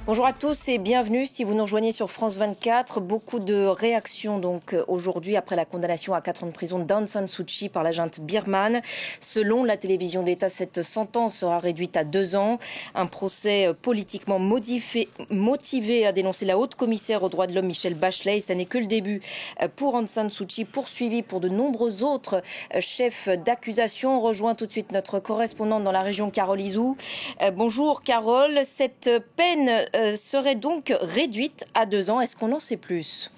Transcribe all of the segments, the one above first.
Bonjour à tous et bienvenue si vous nous rejoignez sur France 24. Beaucoup de réactions donc aujourd'hui après la condamnation à 4 ans de prison d'Aung San Suu Kyi par la junte birmane. Selon la télévision d'État, cette sentence sera réduite à 2 ans. Un procès politiquement motivé a dénoncé la haute commissaire aux droits de l'homme Michelle Bachelet. Et ça n'est que le début pour Aung San Suu Kyi, poursuivi pour de nombreux autres chefs d'accusation. On rejoint tout de suite notre correspondante dans la région, Carole Izou. Bonjour Carole, cette peine serait donc réduite à 2 ans. Est-ce qu'on en sait plus ?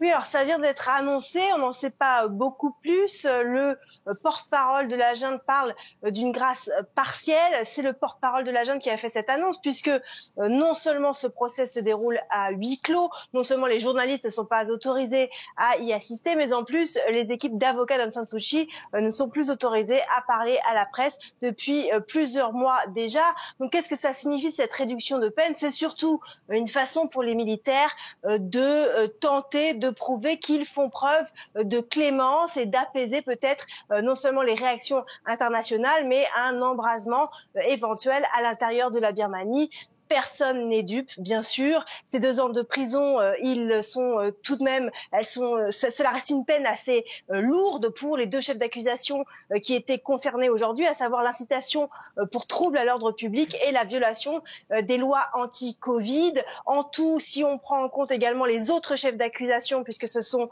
Oui, alors ça vient d'être annoncé, on n'en sait pas beaucoup plus. Le porte-parole de la junte parle d'une grâce partielle. C'est le porte-parole de la junte qui a fait cette annonce, puisque non seulement ce procès se déroule à huis clos, non seulement les journalistes ne sont pas autorisés à y assister, mais en plus les équipes d'avocats d'Aung San Suu Kyi ne sont plus autorisées à parler à la presse depuis plusieurs mois déjà. Donc qu'est-ce que ça signifie cette réduction de peine ? C'est surtout une façon pour les militaires de tenter de prouver qu'ils font preuve de clémence et d'apaiser peut-être non seulement les réactions internationales, mais un embrasement éventuel à l'intérieur de la Birmanie. Personne n'est dupe, bien sûr. Ces 2 ans de prison, ils sont tout de même, cela reste une peine assez lourde pour les 2 chefs d'accusation qui étaient concernés aujourd'hui, à savoir l'incitation pour trouble à l'ordre public et la violation des lois anti-Covid. En tout, si on prend en compte également les autres chefs d'accusation, puisque ce sont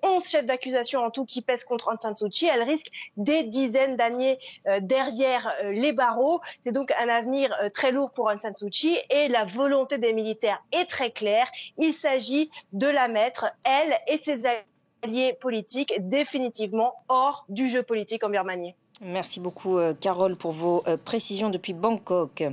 11 chefs d'accusation en tout qui pèsent contre Aung San Suu Kyi, elle risque des dizaines d'années derrière les barreaux. C'est donc un avenir très lourd pour Aung San Suu Kyi. Et la volonté des militaires est très claire. Il s'agit de la mettre, elle et ses alliés politiques, définitivement hors du jeu politique en Birmanie. Merci beaucoup Carole pour vos précisions depuis Bangkok.